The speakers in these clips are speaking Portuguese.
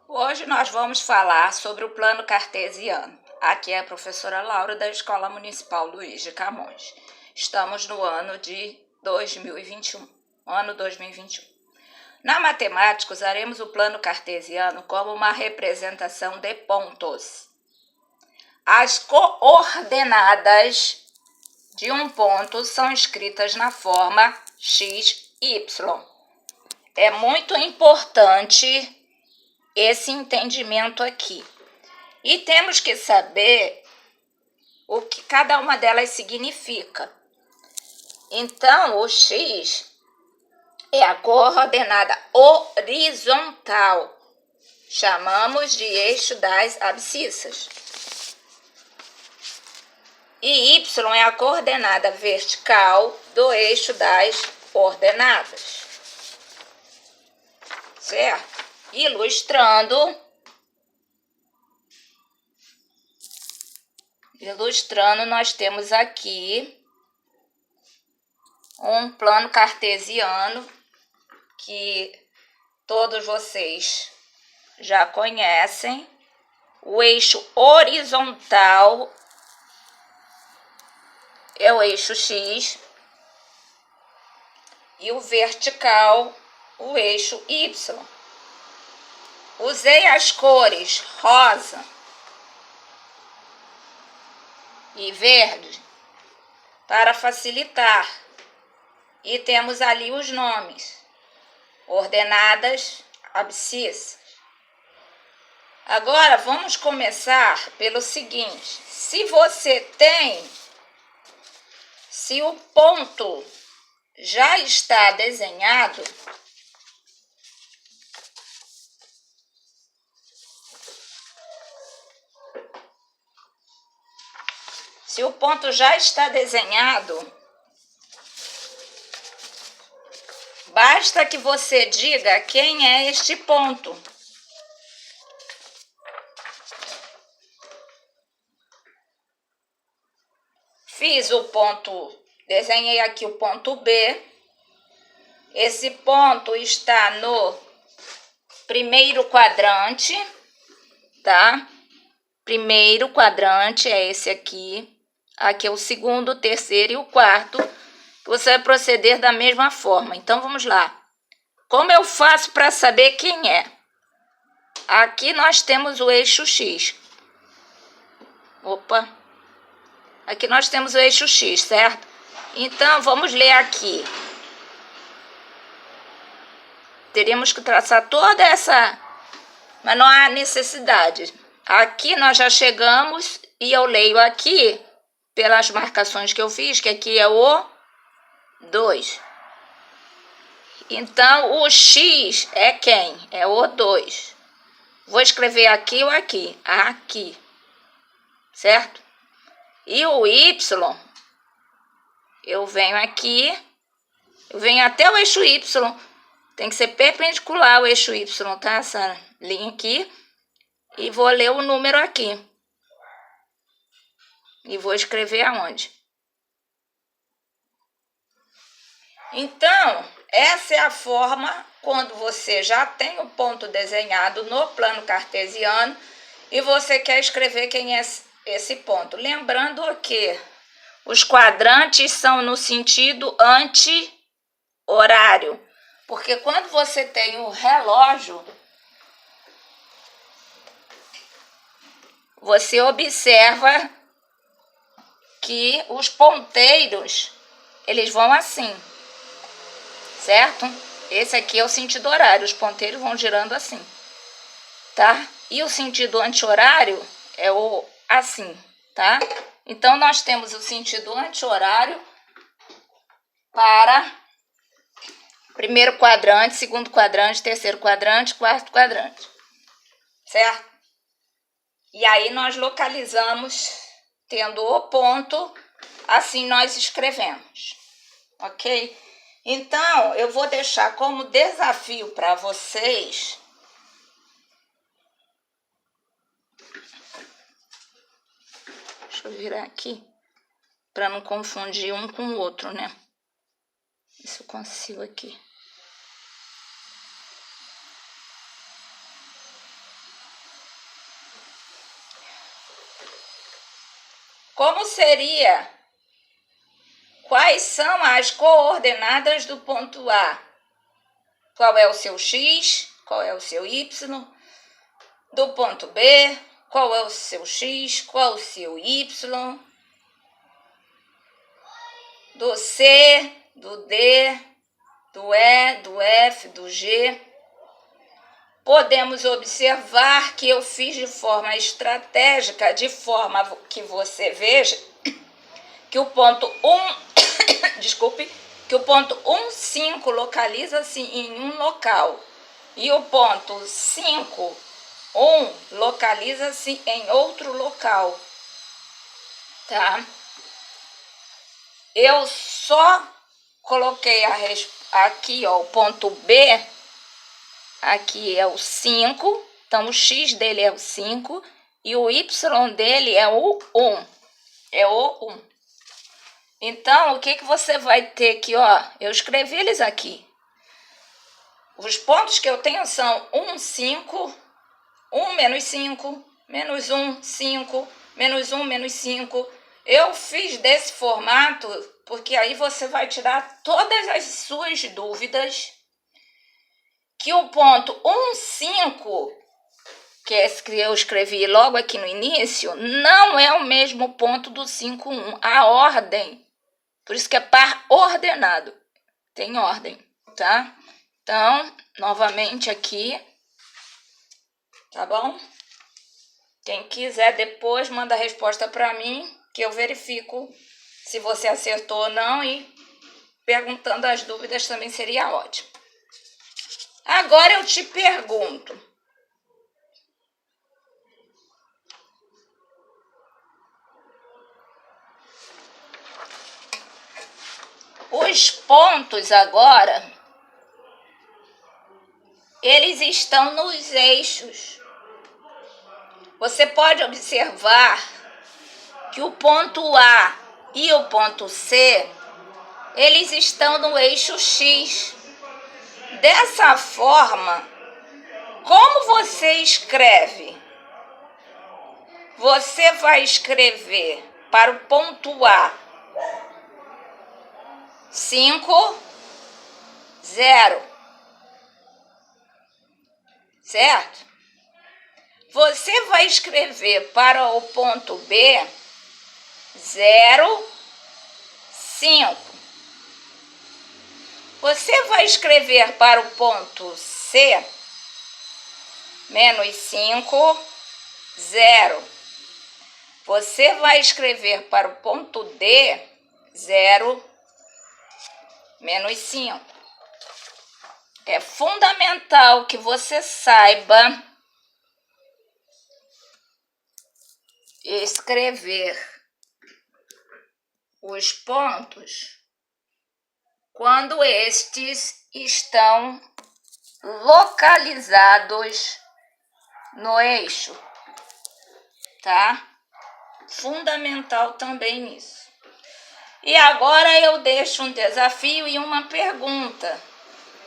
Hoje nós vamos falar sobre o plano cartesiano. Aqui é a professora Laura da Escola Municipal Luiz de Camões. Estamos no ano de 2021, ano 2021. Na matemática, usaremos o plano cartesiano como uma representação de pontos. As coordenadas de um ponto são escritas na forma x, y. É muito importante esse entendimento aqui. E temos que saber o que cada uma delas significa. Então, o x é a coordenada horizontal. Chamamos de eixo das abscissas. E y é a coordenada vertical do eixo das ordenadas. Certo? Ilustrando, nós temos aqui um plano cartesiano que todos vocês já conhecem. O eixo horizontal é o eixo x e o vertical o eixo y. Usei as cores rosa e verde para facilitar. E temos ali os nomes: ordenadas, abscissas. Agora vamos começar pelo seguinte: se o ponto já está desenhado, basta que você diga quem é este ponto. Desenhei aqui o ponto B. Esse ponto está no primeiro quadrante, tá? Primeiro quadrante é esse aqui. Aqui é o segundo, o terceiro e o quarto. Você vai proceder da mesma forma. Então, vamos lá. Como eu faço para saber quem é? Aqui nós temos o eixo X. Aqui nós temos o eixo X, certo? Então, vamos ler aqui. Teríamos que traçar toda essa... Mas não há necessidade. Aqui nós já chegamos e eu leio aqui, pelas marcações que eu fiz, que aqui é o 2. Então, o X é quem? É o 2. Vou escrever aqui ou aqui? Aqui. Certo? E o Y, eu venho aqui, eu venho até o eixo Y. Tem que ser perpendicular ao eixo Y, tá? Essa linha aqui. E vou ler o número aqui. E vou escrever aonde? Então, essa é a forma quando você já tem o ponto desenhado no plano cartesiano e você quer escrever quem é esse ponto. Lembrando que os quadrantes são no sentido anti-horário. Porque quando você tem o relógio, você observa que os ponteiros, eles vão assim, certo? Esse aqui é o sentido horário, os ponteiros vão girando assim, tá? E o sentido anti-horário é o assim, tá? Então, nós temos o sentido anti-horário para primeiro quadrante, segundo quadrante, terceiro quadrante, quarto quadrante, certo? E aí nós localizamos, tendo o ponto, assim nós escrevemos, ok? Então, eu vou deixar como desafio para vocês deixa eu virar aqui, para não confundir um com o outro, né? Isso eu consigo aqui. Como seria? Quais são as coordenadas do ponto A? Qual é o seu X? Qual é o seu Y? Do ponto B, qual é o seu X? Qual é o seu Y? Do C, do D, do E, do F, do G. Podemos observar que eu fiz de forma estratégica, de forma que você veja que o ponto 1, desculpe, que o ponto 1, 5 localiza-se em um local e o ponto 5, 1 localiza-se em outro local, tá? Eu só coloquei aqui, ó, o ponto B, aqui é o 5, então o X dele é o 5 e o Y dele é o 1, é o 1. Então, o que você vai ter aqui, ó? Eu escrevi eles aqui. Os pontos que eu tenho são 1, 5, 1, menos 5, menos 1, 5, menos 1, menos 5. Eu fiz desse formato porque aí você vai tirar todas as suas dúvidas. Que o ponto 1, 5, que é esse que eu escrevi logo aqui no início, não é o mesmo ponto do 5, 1. A ordem. Por isso que é par ordenado. Tem ordem, tá? Então, novamente aqui. Tá bom? Quem quiser depois manda a resposta para mim, que eu verifico se você acertou ou não e perguntando as dúvidas também seria ótimo. Agora eu te pergunto. Os pontos agora, eles estão nos eixos. Você pode observar que o ponto A e o ponto C, eles estão no eixo X. Dessa forma, como você escreve? Você vai escrever para o ponto A 5, 0. Certo? Você vai escrever para o ponto B 0, 5. Você vai escrever para o ponto C menos 5, 0. Você vai escrever para o ponto D 0, menos 5. É fundamental que você saiba escrever os pontos quando estes estão localizados no eixo, tá? Fundamental também isso. E agora eu deixo um desafio e uma pergunta.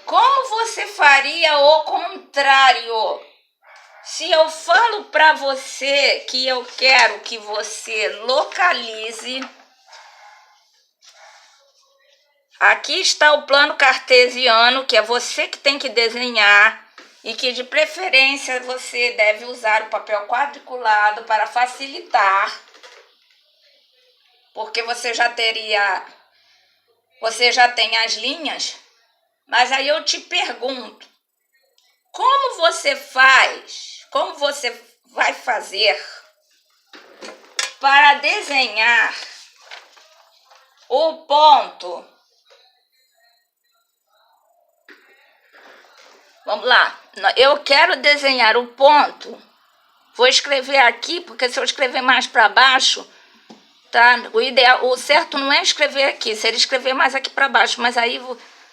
Como você faria o contrário? Se eu falo para você que eu quero que você localize, aqui está o plano cartesiano, que é você que tem que desenhar e que de preferência você deve usar o papel quadriculado para facilitar, porque você já tem as linhas, mas aí eu te pergunto, como você vai fazer para desenhar o ponto? Vamos lá, eu quero desenhar o ponto, vou escrever aqui, porque se eu escrever mais para baixo, tá? O certo não é escrever aqui, seria escrever mais aqui para baixo, mas aí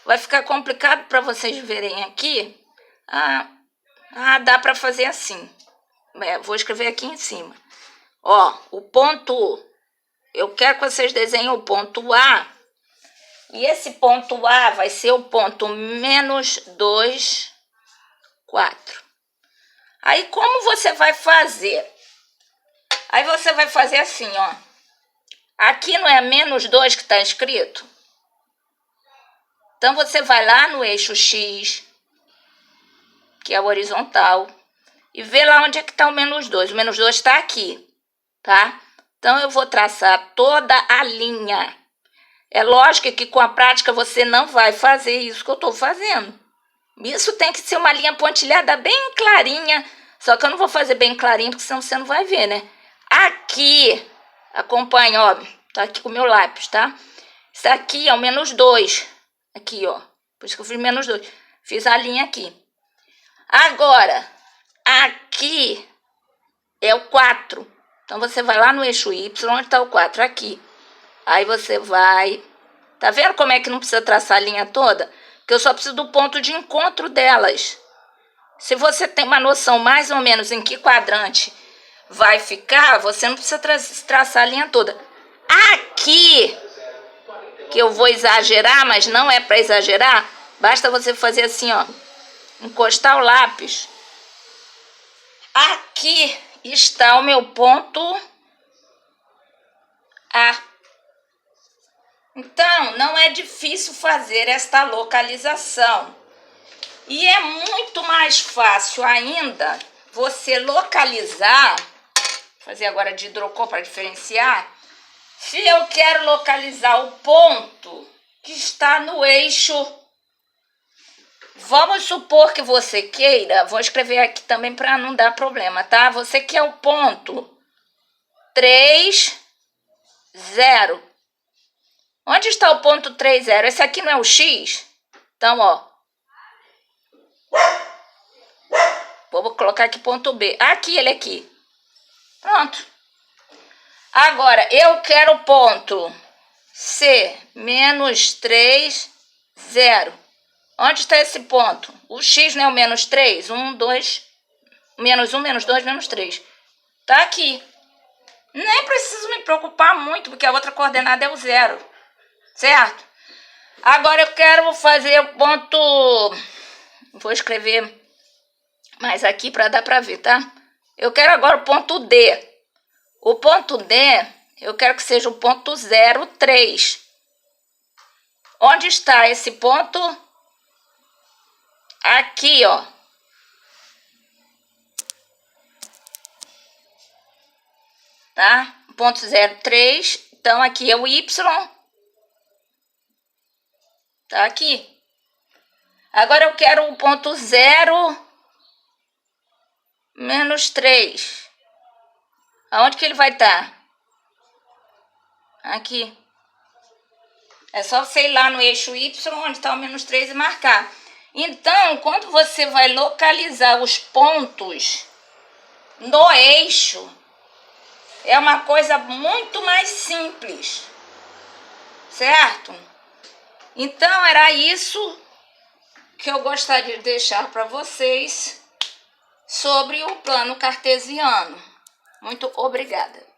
vai ficar complicado para vocês verem aqui. Dá para fazer assim. Vou escrever aqui em cima. Ó, o ponto, eu quero que vocês desenhem o ponto A. E esse ponto A vai ser o ponto menos 2, 4. Aí, como você vai fazer? Aí você vai fazer assim, ó. Aqui não é menos 2 que está escrito? Então, você vai lá no eixo X, que é o horizontal, e vê lá onde é que está o menos 2. O menos 2 está aqui, tá? Então, eu vou traçar toda a linha. É lógico que com a prática você não vai fazer isso que eu estou fazendo. Isso tem que ser uma linha pontilhada bem clarinha, só que eu não vou fazer bem clarinho, porque senão você não vai ver, né? Aqui, acompanha, ó, tá aqui com o meu lápis, tá? Isso aqui é o menos 2. Aqui, ó. Por isso que eu fiz menos 2. Fiz a linha aqui. Agora, aqui é o 4. Então, você vai lá no eixo Y, onde está o 4? Aqui. Aí, você vai... Tá vendo como é que não precisa traçar a linha toda? Porque eu só preciso do ponto de encontro delas. Se você tem uma noção mais ou menos em que quadrante vai ficar, você não precisa traçar a linha toda. Aqui, que eu vou exagerar, mas não é para exagerar, basta você fazer assim, ó, encostar o lápis. Aqui está o meu ponto A. Então, não é difícil fazer esta localização. E é muito mais fácil ainda você localizar, fazer agora de hidrocor para diferenciar, se eu quero localizar o ponto que está no eixo. Vamos supor que você queira, vou escrever aqui também para não dar problema, tá? Você quer o ponto 3, 0. Onde está o ponto 3, 0? Esse aqui não é o X? Então, ó. Vou colocar aqui ponto B. Aqui, ele aqui. Pronto. Agora, eu quero o ponto C, menos 3, 0. Onde está esse ponto? O X não é o menos 3? 1, 2, menos 1, menos 2, menos 3. Tá aqui. Nem preciso me preocupar muito, porque a outra coordenada é o 0. Certo? Agora eu quero fazer o ponto... Vou escrever mais aqui para dar para ver, tá? Eu quero agora o ponto D. O ponto D, eu quero que seja o ponto 0, 3. Onde está esse ponto? Aqui, ó. Tá? Ponto 0, 3. Então, aqui é o Y. Tá aqui. Agora eu quero o ponto 0, menos 3. Aonde que ele vai estar? Aqui. É só você ir lá no eixo Y, onde está o menos 3 e marcar. Então, quando você vai localizar os pontos no eixo, é uma coisa muito mais simples. Certo? Então, era isso que eu gostaria de deixar para vocês sobre o plano cartesiano. Muito obrigada.